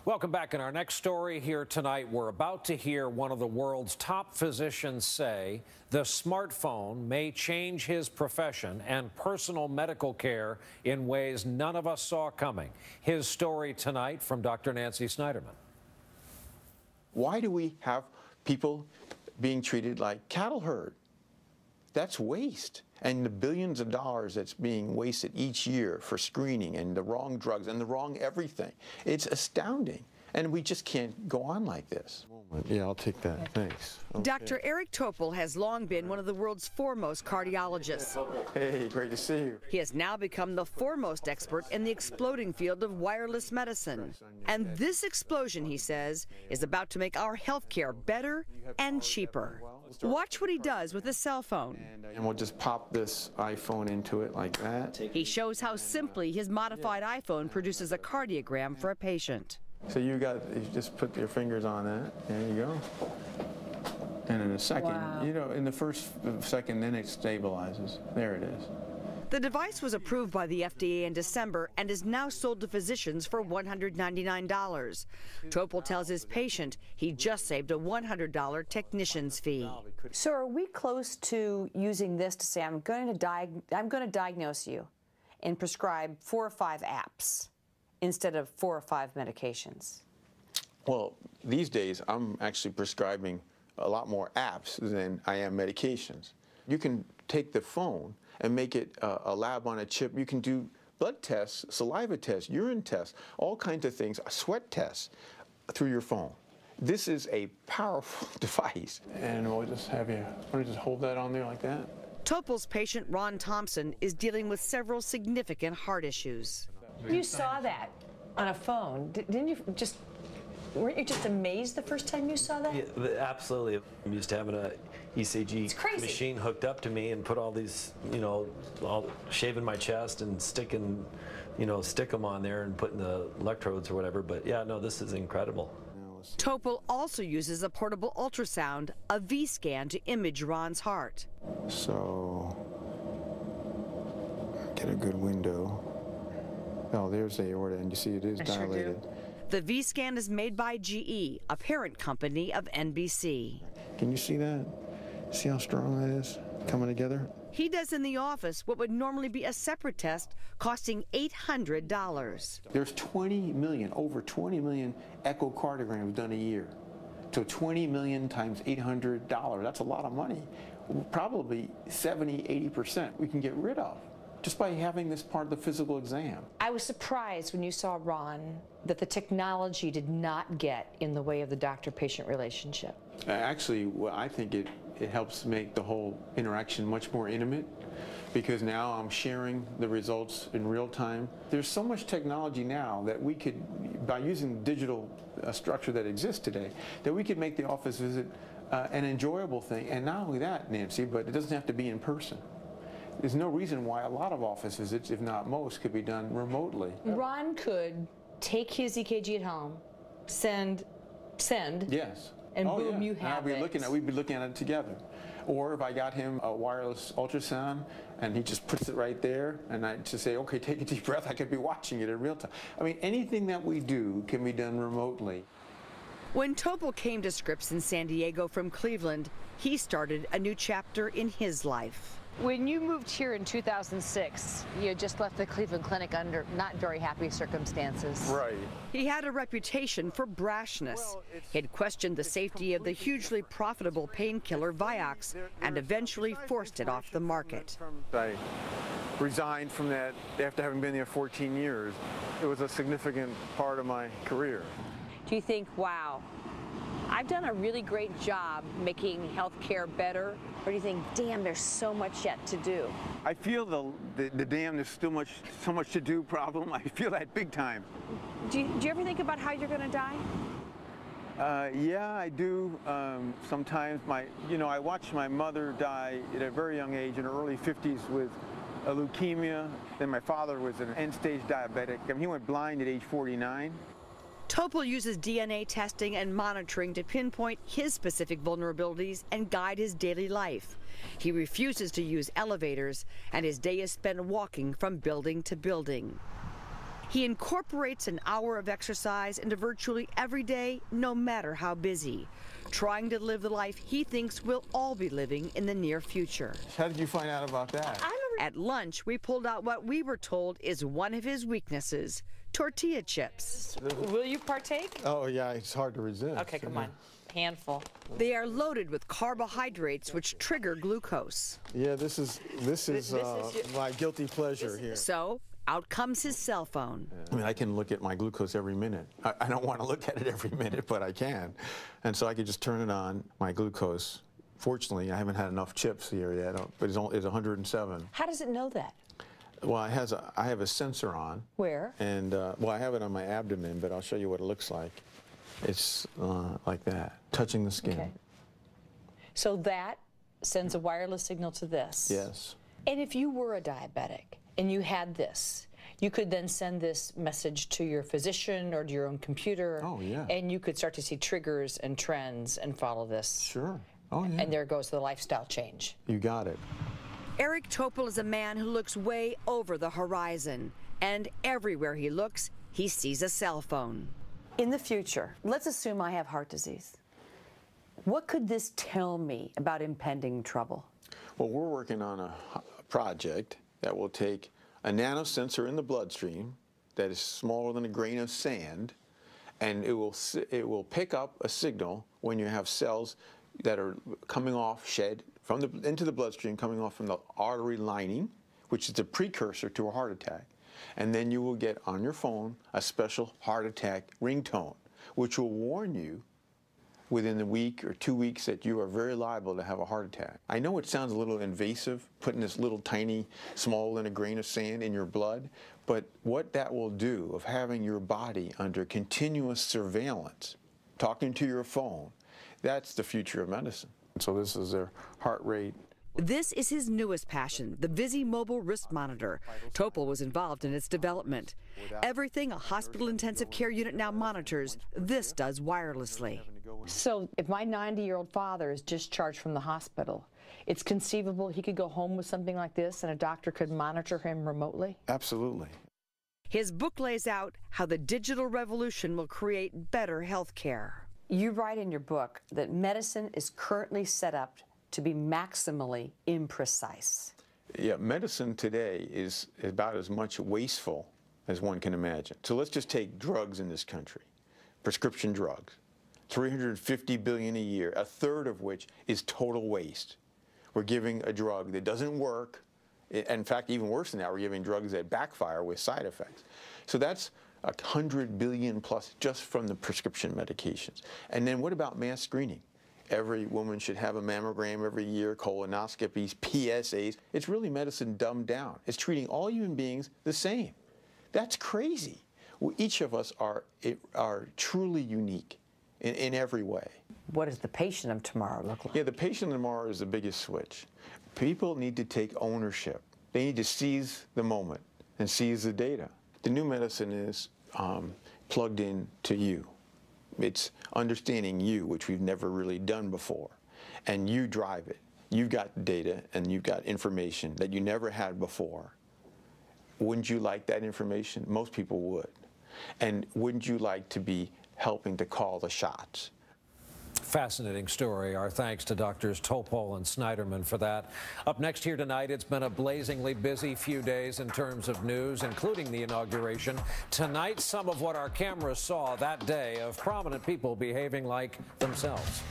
Welcome back. In our next story here tonight, we're about to hear one of the world's top physicians say the smartphone may change his profession and personal medical care in ways none of us saw coming. His story tonight from Dr. Nancy Snyderman. Why do we have people being treated like cattle herd? That's waste. And the billions of dollars that's being wasted each year for screening and the wrong drugs and the wrong everything. It's astounding. And we just can't go on like this. Yeah, I'll take that. Thanks. Okay. Dr. Eric Topol has long been one of the world's foremost cardiologists. Hey, great to see you. He has now become the foremost expert in the exploding field of wireless medicine. And this explosion, he says, is about to make our healthcare better and cheaper. Watch what he does with a cell phone. And we'll just pop this iPhone into it like that. He shows how simply his modified iPhone produces a cardiogram for a patient. So you just put your fingers on that. There you go. And in a second, you know, in the first second, then it stabilizes. There it is. The device was approved by the FDA in December and is now sold to physicians for $199. Topol tells his patient he just saved a $100 technician's fee. So are we close to using this to say I'm going to diagnose you and prescribe 4 or 5 apps instead of 4 or 5 medications? Well, these days I'm actually prescribing a lot more apps than I am medications. You can take the phone and make it a lab on a chip. You can do blood tests, saliva tests, urine tests, all kinds of things, sweat tests through your phone. This is a powerful device. And we'll just have you, want to just hold that on there like that? Topol's patient, Ron Thompson, is dealing with several significant heart issues. You saw that on a phone. Weren't you just amazed the first time you saw that? Yeah, absolutely. I'm used to having a ECG machine hooked up to me and put all these, you know, shaving my chest and sticking, you know, stick them on there and putting the electrodes or whatever. But yeah, no, this is incredible. Topol also uses a portable ultrasound, a V-scan, to image Ron's heart. So, get a good window. Oh, there's the aorta, and you see it is dilated. Sure do. The V-scan is made by GE, a parent company of NBC. Can you see that? See how strong that is coming together? He does in the office what would normally be a separate test, costing $800. There's 20 million, over 20 million echocardiograms done a year. So 20 million times $800, that's a lot of money. Probably 70, 80% we can get rid of just by having this part of the physical exam. I was surprised when you saw Ron that the technology did not get in the way of the doctor-patient relationship. Actually, well, I think it helps make the whole interaction much more intimate, because now I'm sharing the results in real time. There's so much technology now that we could, by using the digital structure that exists today, that we could make the office visit an enjoyable thing. And not only that, Nancy, but it doesn't have to be in person. There's no reason why a lot of office visits, if not most, could be done remotely. Ron could take his EKG at home, send, yes, and boom, you have we'd be looking at it together. Or if I got him a wireless ultrasound and he just puts it right there, and I just say, okay, take a deep breath, I could be watching it in real time. I mean, anything that we do can be done remotely. When Topol came to Scripps in San Diego from Cleveland, he started a new chapter in his life. When you moved here in 2006, you had just left the Cleveland Clinic under not very happy circumstances. Right. He had a reputation for brashness. He had questioned the safety of the hugely profitable painkiller Vioxx and eventually forced it off the market. I resigned from that after having been there 14 years. It was a significant part of my career. Do you think, wow, I've done a really great job making healthcare better? Or do you think, damn, there's so much yet to do? I feel the damn, there's still so much to do problem. I feel that big time. Do you ever think about how you're going to die? Yeah, I do. Sometimes I watched my mother die at a very young age in her early 50s with a leukemia. Then my father was an end-stage diabetic. I mean, he went blind at age 49. Topol uses DNA testing and monitoring to pinpoint his specific vulnerabilities and guide his daily life. He refuses to use elevators, and his day is spent walking from building to building. He incorporates an hour of exercise into virtually every day, no matter how busy, trying to live the life he thinks we'll all be living in the near future. How did you find out about that? At lunch, we pulled out what we were told is one of his weaknesses, tortilla chips. Will you partake? Oh, yeah, it's hard to resist. Okay, come on. Handful. They are loaded with carbohydrates which trigger glucose. Yeah, this is my guilty pleasure here. So, out comes his cell phone. I mean, I can look at my glucose every minute. I don't want to look at it every minute, but I can. And so I could just turn it on, my glucose. Fortunately, I haven't had enough chips here yet, but it's 107. How does it know that? Well, I have a sensor on. Where? And, well, I have it on my abdomen, but I'll show you what it looks like. It's like that, touching the skin. Okay. So that sends a wireless signal to this? Yes. And if you were a diabetic and you had this, you could then send this message to your physician or to your own computer. Oh, yeah. And you could start to see triggers and trends and follow this. Sure. Oh, yeah. And there goes the lifestyle change. You got it. Eric Topol is a man who looks way over the horizon. And everywhere he looks, he sees a cell phone. In the future, let's assume I have heart disease. What could this tell me about impending trouble? Well, we're working on a project that will take a nanosensor in the bloodstream that is smaller than a grain of sand, and it will pick up a signal when you have cells that are coming off, shed into the bloodstream, coming off from the artery lining, which is the precursor to a heart attack. And then you will get on your phone a special heart attack ringtone, which will warn you within the week or 2 weeks that you are very liable to have a heart attack. I know it sounds a little invasive, putting this little tiny, smaller than a grain of sand in your blood, but what that will do of having your body under continuous surveillance, talking to your phone, that's the future of medicine. So this is their heart rate. This is his newest passion, the Visi mobile wrist monitor. Topol was involved in its development. Everything a hospital intensive care unit now monitors, this does wirelessly. So if my 90-year-old father is discharged from the hospital, it's conceivable he could go home with something like this and a doctor could monitor him remotely? Absolutely. His book lays out how the digital revolution will create better health care. You write in your book that medicine is currently set up to be maximally imprecise. Yeah, medicine today is about as much wasteful as one can imagine. So let's just take drugs in this country, prescription drugs, $350 billion a year, a third of which is total waste. We're giving a drug that doesn't work. In fact, even worse than that, we're giving drugs that backfire with side effects. So that's $100 billion plus just from the prescription medications. And then what about mass screening? Every woman should have a mammogram every year, colonoscopies, PSAs. It's really medicine dumbed down. It's treating all human beings the same. That's crazy. Each of us are truly unique in every way. What does the patient of tomorrow look like? Yeah, the patient of tomorrow is the biggest switch. People need to take ownership. They need to seize the moment and seize the data. The new medicine is plugged in to you. It's understanding you, which we've never really done before, and you drive it. You've got data and you've got information that you never had before. Wouldn't you like that information? Most people would. And wouldn't you like to be helping to call the shots? Fascinating story. Our thanks to Drs. Topol and Snyderman for that. Up next here tonight, it's been a blazingly busy few days in terms of news, including the inauguration. Tonight, some of what our cameras saw that day of prominent people behaving like themselves.